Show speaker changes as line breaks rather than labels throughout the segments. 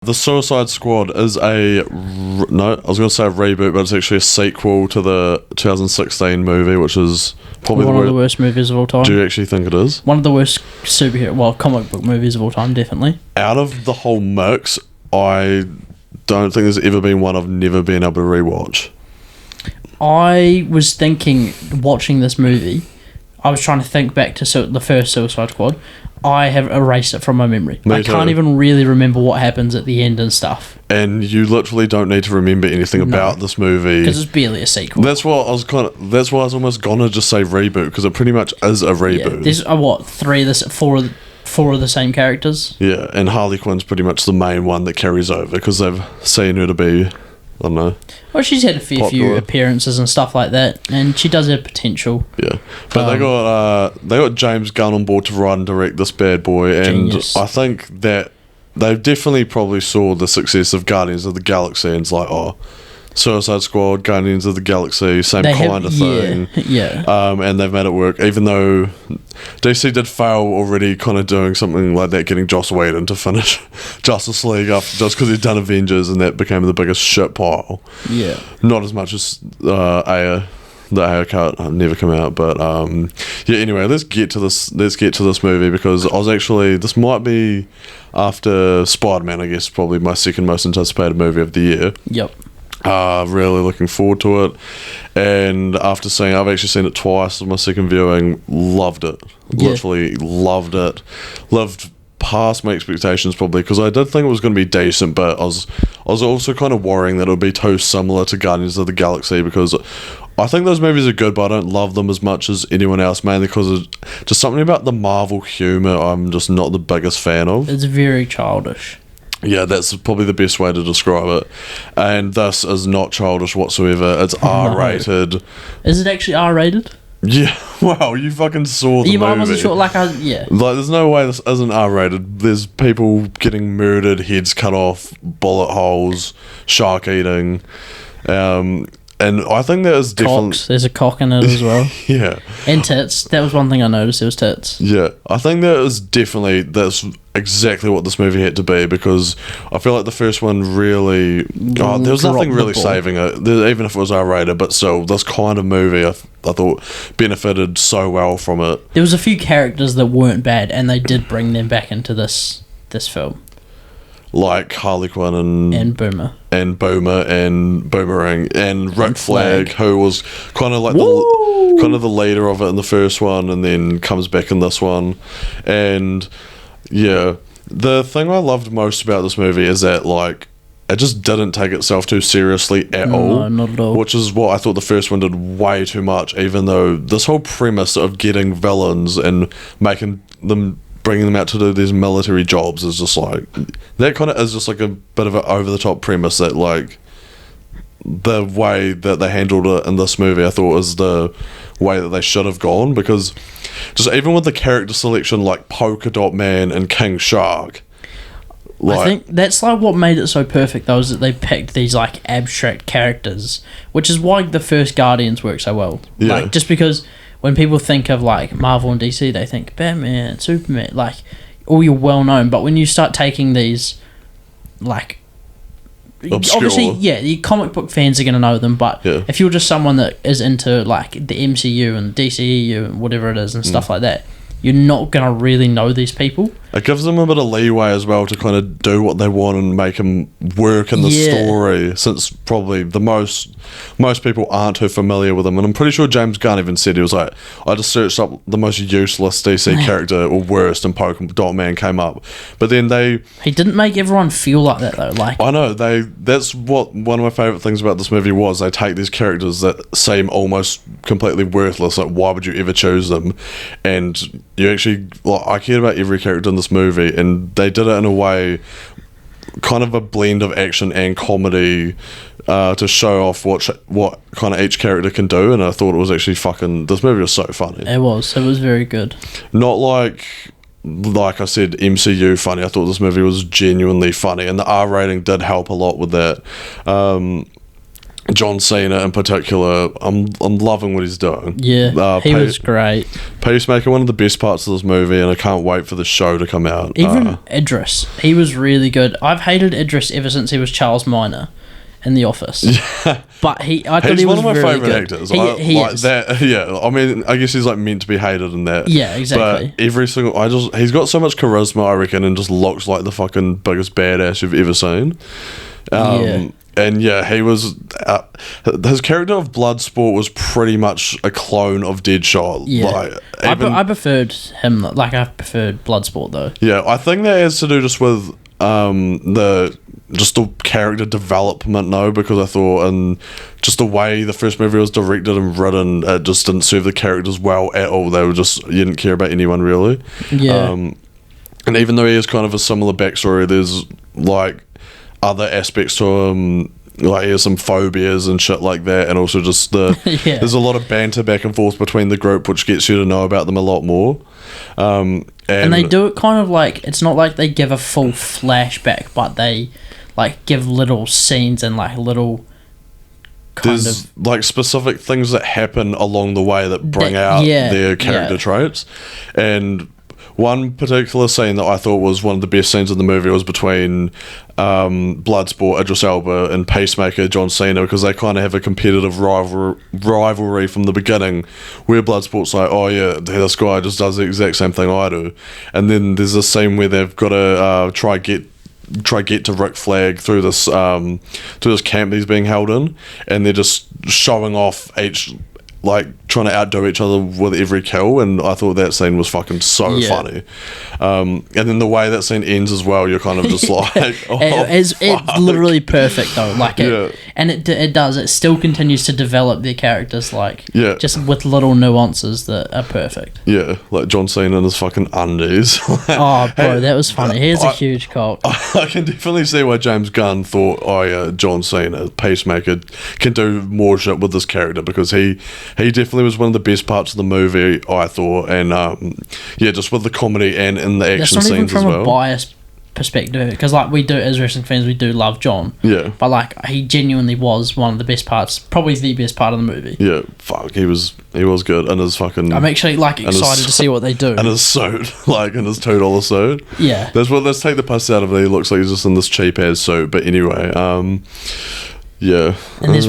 The Suicide Squad is no, I was going to say a reboot, but it's actually a sequel to the 2016 movie, which is probably
one of the worst movies of all time.
Do you actually think it is?
One of the worst comic book movies of all time, definitely.
Out of the whole mix, I don't think there's ever been one I've never been able to rewatch.
I was thinking, watching this movie, I was trying to think back to the first Suicide Squad. I have erased it from my memory. I can't even really remember what happens at the end and stuff.
And you literally don't need to remember anything about this movie
because it's barely a sequel.
That's why I was almost gonna just say reboot, because it pretty much is a reboot.
Yeah, there's four of the same characters.
Yeah, and Harley Quinn's pretty much the main one that carries over because they've seen her to be, I don't know.
Well, she's had a fair few appearances and stuff like that, and she does have potential.
Yeah, but they got James Gunn on board to write and direct this bad boy, and genius. I think that they definitely probably saw the success of Guardians of the Galaxy and it's like, oh, Suicide Squad, Guardians of the Galaxy, same kind of thing.
Yeah.
And they've made it work, even though DC did fail already kind of doing something like that, getting Joss Whedon to finish Justice League up just because he'd done Avengers, and that became the biggest shit pile.
Yeah.
Not as much as the AO cut never come out, but yeah, anyway, let's get to this movie, because this might be after Spider-Man, I guess, probably my second most anticipated movie of the year.
Yep.
Really looking forward to it, and I've actually seen it twice. My second viewing, loved it. Literally loved it. Lived past my expectations probably, because I did think it was going to be decent, but I was also kind of worrying that it would be too similar to Guardians of the Galaxy, because I think those movies are good, but I don't love them as much as anyone else, mainly because of just something about the Marvel humour I'm just not the biggest fan of.
It's very childish.
Yeah, that's probably the best way to describe it. And this is not childish whatsoever. It's R-rated.
Is it actually R-rated?
Yeah. Wow, you fucking saw the movie.
I wasn't sure. Like,
there's no way this isn't R-rated. There's people getting murdered, heads cut off, bullet holes, shark eating. And I think that is definitely...
There's a cock in it as well.
Yeah.
And tits. That was one thing I noticed. There was tits.
Yeah. I think that's exactly what this movie had to be, because I feel like the first one really... there was nothing really saving it, even if it was R-rated, but still, this kind of movie I thought benefited so well from it.
There was a few characters that weren't bad, and they did bring them back into this film.
Like Harley Quinn
and Boomer
and Boomerang and Rick Flag, who was kind of like the leader of it in the first one, and then comes back in this one. And yeah, the thing I loved most about this movie is that, like, it just didn't take itself too seriously at all.
No, not at all.
Which is what I thought the first one did way too much, even though this whole premise of getting villains and bringing them out to do these military jobs is just like, that kind of is just like a bit of an over-the-top premise that, like, the way that they handled it in this movie I thought is the way that they should have gone, because just even with the character selection like Polka Dot Man and King Shark,
I think that's like what made it so perfect though, is that they picked these like abstract characters, which is why the first Guardians worked so well.
Yeah.
Like, just because when people think of like Marvel and DC, they think Batman, Superman, like all your well known. But when you start taking these, like,
obscure.
Obviously, yeah, the comic book fans are going to know them. But if you're just someone that is into like the MCU and DCEU and whatever it is and stuff like that, you're not going to really know these people.
It gives them a bit of leeway as well to kind of do what they want and make them work in the story, since probably most people aren't too familiar with them. And I'm pretty sure James Gunn even said, he was like, I just searched up the most useless DC character or worst, and Polka Dot Man came up. But then he
didn't make everyone feel like that though. Like,
I know, that's what one of my favourite things about this movie was. They take these characters that seem almost completely worthless, like why would you ever choose them, and you actually, like, I cared about every character in this movie, and they did it in a way, kind of a blend of action and comedy, to show off what kind of each character can do. And I thought it was actually this movie was so funny.
It was very good.
Not like I said, MCU funny. I thought this movie was genuinely funny, and the R rating did help a lot with that. John Cena in particular, I'm loving what he's doing.
Yeah, he was great.
Peacemaker, one of the best parts of this movie, and I can't wait for the show to come out.
Even Idris, he was really good. I've hated Idris ever since he was Charles Minor in The Office. Yeah. But I thought
he's
he was
one of my
really
favourite
good.
actors.
He
like
is.
that. Yeah, I mean, I guess he's like meant to be hated in that.
Yeah, exactly.
But every single, he's got so much charisma, I reckon, and just looks like the fucking biggest badass you've ever seen. And yeah, he was. His character of Bloodsport was pretty much a clone of Deadshot.
Yeah,
like,
I preferred him. Like I preferred Bloodsport though.
Yeah, I think that has to do just with the character development though, because I thought and just the way the first movie was directed and written, it just didn't serve the characters well at all. They were just, you didn't care about anyone really.
Yeah.
And even though he has kind of a similar backstory, there's like other aspects to him, like he has some phobias and shit like that, and also just there's a lot of banter back and forth between the group, which gets you to know about them a lot more. And
they do it kind of like, it's not like they give a full flashback, but they like give little scenes and like little
there's like specific things that happen along the way that bring out their character traits. And one particular scene that I thought was one of the best scenes in the movie was between Bloodsport, Idris Elba, and Peacemaker, John Cena, because they kind of have a competitive rivalry from the beginning, where Bloodsport's like, oh yeah, this guy just does the exact same thing I do. And then there's a scene where they've got to try get to Rick Flag through this camp that he's being held in, and they're just showing off each, like trying to outdo each other with every kill, and I thought that scene was fucking so funny. And then the way that scene ends as well, you're kind of just like,
it's literally perfect though. Like it still continues to develop their characters, like just with little nuances that are perfect.
Yeah, like John Cena and his fucking undies.
Oh, bro, that was funny. Here's a huge cult.
I can definitely see why James Gunn thought, oh yeah, John Cena, Peacemaker, can do more shit with this character, because he definitely was one of the best parts of the movie, I thought, and just with the comedy and in the action scenes as well.
That's not even from a biased perspective, because like we do as wrestling fans, we do love John.
Yeah.
But like he genuinely was one of the best parts, probably the best part of the movie.
Yeah, fuck, he was good, and his fucking.
I'm actually like excited to see what they do.
And his suit, like in his $2 suit.
Yeah.
Let's take the piss out of it. He looks like he's just in this cheap ass suit, but anyway, yeah.
And there's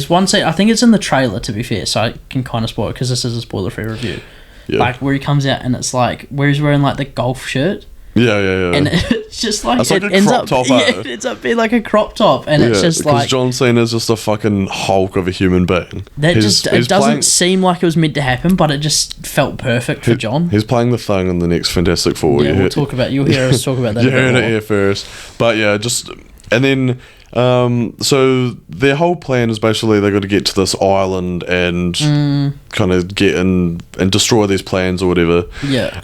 one scene, I think it's in the trailer to be fair, so I can kind of spoil it because this is a spoiler-free review. Yeah. Like where he comes out and it's like where he's wearing like the golf shirt.
Yeah.
And it's just like
it ends up top,
it ends up being like a crop top, and it's just like
John Cena's just a fucking hulk of a human being.
It doesn't seem like it was meant to happen, but it just felt perfect for John.
He's playing the Thing in the next Fantastic Four.
Yeah, you'll hear us talk about that.
You heard it here first, but yeah, and then. So their whole plan is basically they've got to get to this island and kind of get in and destroy these plans or whatever.
Yeah.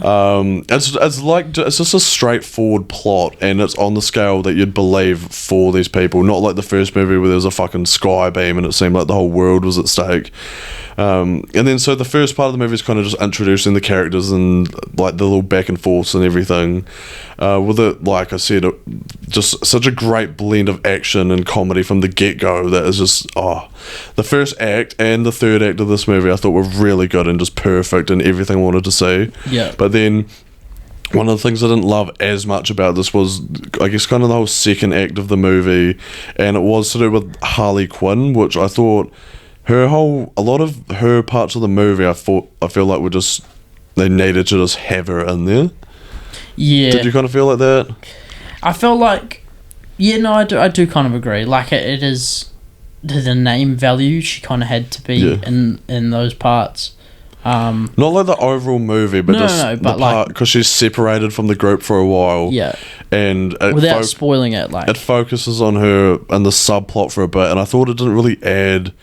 It's just a straightforward plot, and it's on the scale that you'd believe for these people, not like the first movie where there was a fucking sky beam and it seemed like the whole world was at stake. And then so the first part of the movie is kind of just introducing the characters and like the little back and forths and everything. With it, like I said, just such a great blend of action and comedy from the get-go that is just, the first act and the third act of this movie I thought were really good and just perfect and everything I wanted to see.
Yeah.
But then one of the things I didn't love as much about this was, I guess, kind of the whole second act of the movie, and it was to do with Harley Quinn, which I thought a lot of her parts of the movie I feel like were just, they needed to just have her in there.
Yeah.
Did you kind of feel like that?
I felt like, I do kind of agree. Like it is the name value, she kind of had to be in those parts.
Not like the overall movie, but the part, because she's separated from the group for a while.
Yeah.
And
without spoiling it, like
it focuses on her and the subplot for a bit, and I thought it didn't really add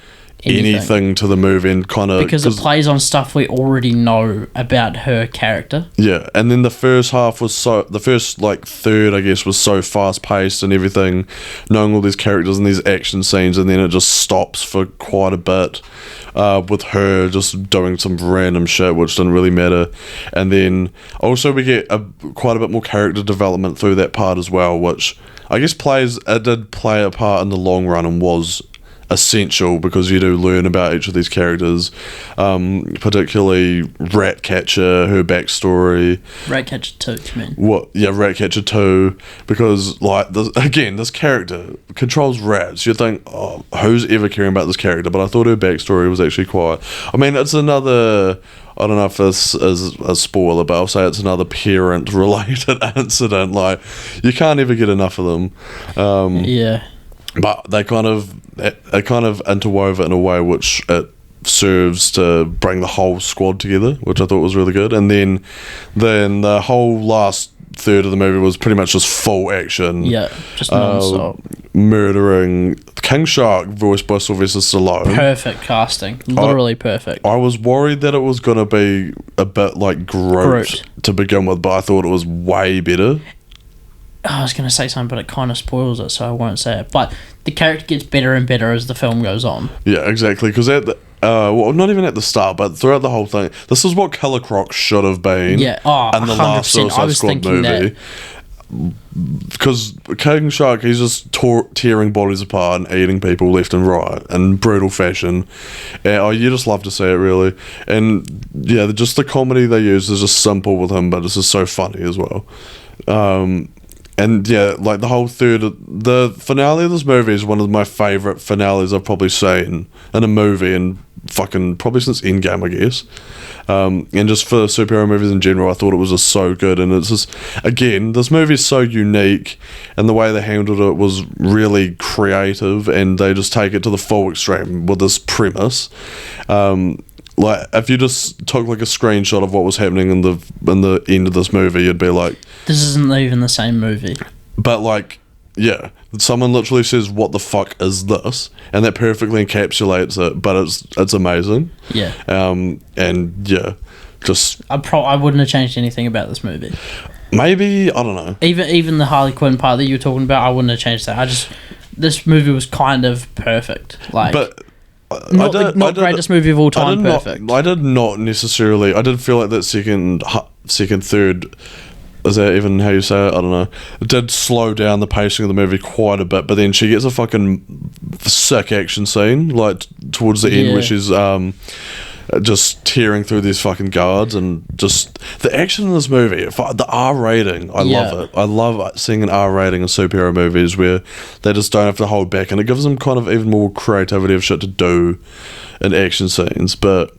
anything to the movie, and kind of
because it plays on stuff we already know about her character.
Yeah, and then the first half was the first like third, I guess, was so fast paced and everything, knowing all these characters and these action scenes, and then it just stops for quite a bit, with her just doing some random shit which didn't really matter, and then also we get quite a bit more character development through that part as well, which I guess did play a part in the long run and was essential because you do learn about each of these characters, particularly Ratcatcher, her backstory.
Ratcatcher 2, you mean?
Ratcatcher 2, because like this character controls rats. You'd think, oh, who's ever caring about this character? But I thought her backstory was actually quite. I mean, it's another. I don't know if this is a spoiler, but I'll say it's another parent-related incident. Like, you can't ever get enough of them. But they kind of interwove it in a way which it serves to bring the whole squad together, which I thought was really good. And then the whole last third of the movie was pretty much just full action.
Yeah, just non-stop.
Murdering. King Shark, voiced by Sylvester Stallone.
Perfect casting. Literally perfect.
I was worried that it was going to be a bit like Groot to begin with, but I thought it was way better.
I was going to say something, but it kind of spoils it, so I won't say it. But the character gets better and better as the film goes on. Yeah,
exactly. Because at the not even at the start, but throughout the whole thing, this is what Killer Croc should have been.
Yeah,
in the last Suicide Squad movie. Because King Shark, he's just tearing bodies apart and eating people left and right in brutal fashion. You just love to see it, really. And yeah, just the comedy they use is just simple with him, but it's just so funny as well. And yeah, like the finale of this movie is one of my favourite finales I've probably seen in a movie, and fucking probably since Endgame, I guess. And just for superhero movies in general, I thought it was just so good. And it's just, again, this movie is so unique, and the way they handled it was really creative, and they just take it to the full extreme with this premise. Like, if you just took like a screenshot of what was happening in the end of this movie, you'd be like,
this isn't even the same movie.
But like, yeah, someone literally says, what the fuck is this? And that perfectly encapsulates it, but it's amazing.
Yeah.
And yeah, just
I wouldn't have changed anything about this movie.
Maybe, I don't know.
Even the Harley Quinn part that you were talking about, I wouldn't have changed that. This movie was kind of perfect. Like, but not the greatest movie of all time. Perfect.
I did not necessarily. I did feel like that second, third. Is that even how you say it? I don't know. It did slow down the pacing of the movie quite a bit, but then she gets a fucking sick action scene, like towards the end, where she's just tearing through these fucking guards, and just the action in this movie, the R rating, I love it. I love seeing an R rating in superhero movies where they just don't have to hold back, and it gives them kind of even more creativity of shit to do in action scenes. But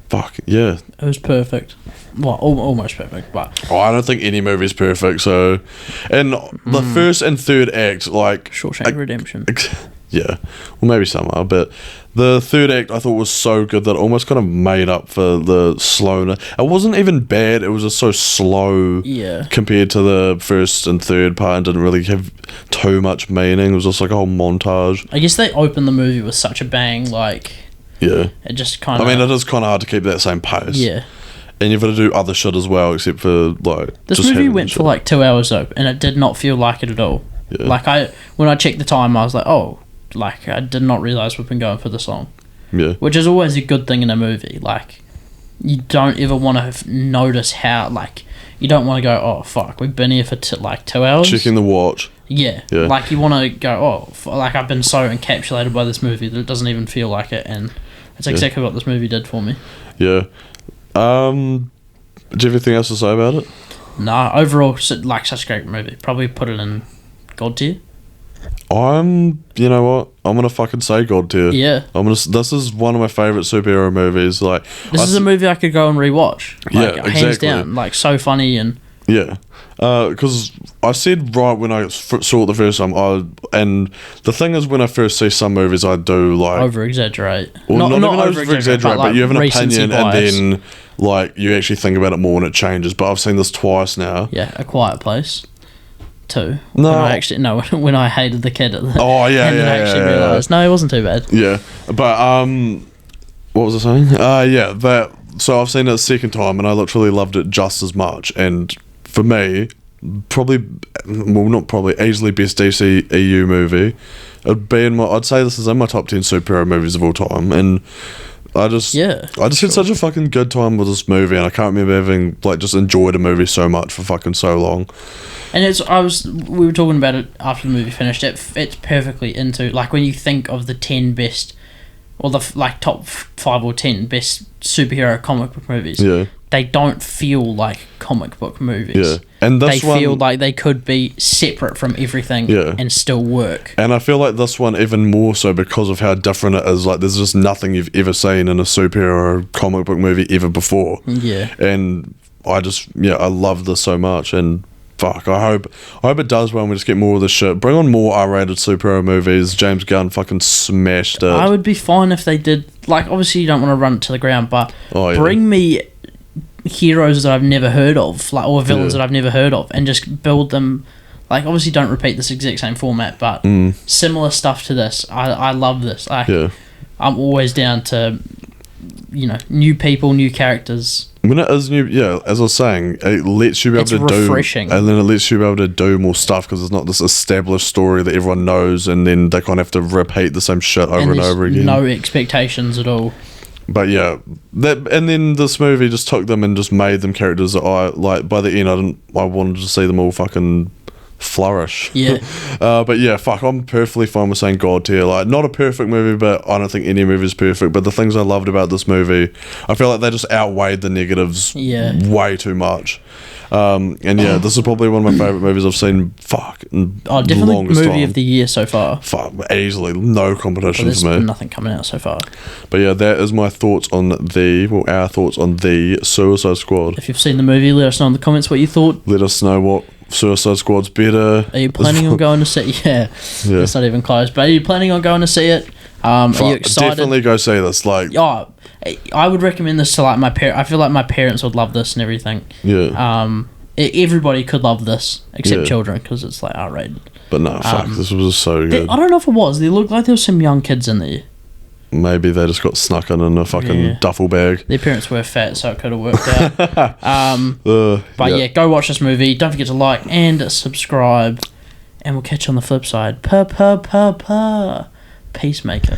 fuck yeah,
it was perfect. Well, almost perfect, but
I don't think any movie's perfect. So, and the first and third act, like
Shawshank Redemption,
yeah, well maybe some are, but the third act I thought was so good that it almost kind of made up for the slowness. It wasn't even bad; it was just so slow, compared to the first and third part, and didn't really have too much meaning. It was just like a whole montage.
I guess they opened the movie with such a bang, like it just kind of.
I mean, it is kind of hard to keep that same pace.
Yeah.
And you've got to do other shit as well, except for like.
This
just
movie went for like 2 hours though, and it did not feel like it at all.
Yeah.
Like when I checked the time, I was like, oh, like I did not realize we've been going for this long.
Yeah.
Which is always a good thing in a movie. Like, you don't ever want to notice how, like, you don't want to go, oh fuck, we've been here for like 2 hours.
Checking the watch.
Yeah. Like you want to go, like I've been so encapsulated by this movie that it doesn't even feel like it, and it's exactly what this movie did for me.
Yeah. Do you have anything else to say about it?
No, overall, like, such a great movie. Probably put it in God tier.
You know what? I'm gonna fucking say God tier.
Yeah.
This is one of my favourite superhero movies. Like,
this is a movie I could go and rewatch. Like, hands down. Like, so funny and.
Yeah. Because I said right when I saw it the first time, and the thing is, when I first see some movies, I do like
over-exaggerate.
Well, not over-exaggerate, but you have an opinion, and then like you actually think about it more and it changes. But I've seen this twice now.
Yeah, A Quiet Place 2.
No,
when I hated the kid at the
and
then I actually realised no, it wasn't too bad.
Yeah, but what was I saying? So I've seen it a second time, and I literally loved it just as much. And for me, easily best DC EU movie. I'd say this is in my top 10 superhero movies of all time, and I just had such a fucking good time with this movie, and I can't remember having like just enjoyed a movie so much for fucking so long.
And we were talking about it after the movie finished. It fits perfectly into, like, when you think of the 10 best, or the like top 5 or 10 best superhero comic book movies.
Yeah.
They don't feel like comic book movies.
Yeah. And this
they feel like they could be separate from everything and still work.
And I feel like this one even more so because of how different it is. Like, there's just nothing you've ever seen in a superhero comic book movie ever before.
Yeah.
And I love this so much, and fuck, I hope it does well and we just get more of this shit. Bring on more R-rated superhero movies. James Gunn fucking smashed it.
I would be fine if they did, like, obviously you don't want to run it to the ground, but bring me heroes that I've never heard of, like, or villains that I've never heard of, and just build them. Like, obviously don't repeat this exact same format, but similar stuff to this. I love this. Like, I'm always down to, new people, new characters.
When it is new, as I was saying, it lets you be able to
refreshing.
And then it lets you be able to do more stuff because it's not this established story that everyone knows, and then they kind of have to repeat the same shit over and over again.
No expectations at all.
But and then this movie just took them and just made them characters that I like. By the end, I wanted to see them all fucking flourish.
Yeah.
But fuck, I'm perfectly fine with saying God tier. Like, not a perfect movie, but I don't think any movie is perfect. But the things I loved about this movie, I feel like they just outweighed the negatives way too much. This is probably one of my favourite movies I've seen.
Definitely movie of the year so far.
Fuck, easily, no competition for me.
There's nothing coming out so far.
But that is my thoughts on our thoughts on the Suicide Squad.
If you've seen the movie, let us know in the comments what you thought.
Let us know what Suicide Squad's better.
Are you planning on going to see it? Yeah. It's not even close, but are you planning on going to see it? Are you excited?
Definitely go see this. Like,
I would recommend this to, like, my parents. I feel like my parents would love this and everything.
Yeah.
Everybody could love this except children because it's like R-rated.
But no, this was so good.
I don't know if it was. They looked like there was some young kids in there.
Maybe they just got snuck in a fucking duffel bag.
Their parents were fat, so it could have worked out. Go watch this movie. Don't forget to like and subscribe. And we'll catch you on the flip side. Peacemaker.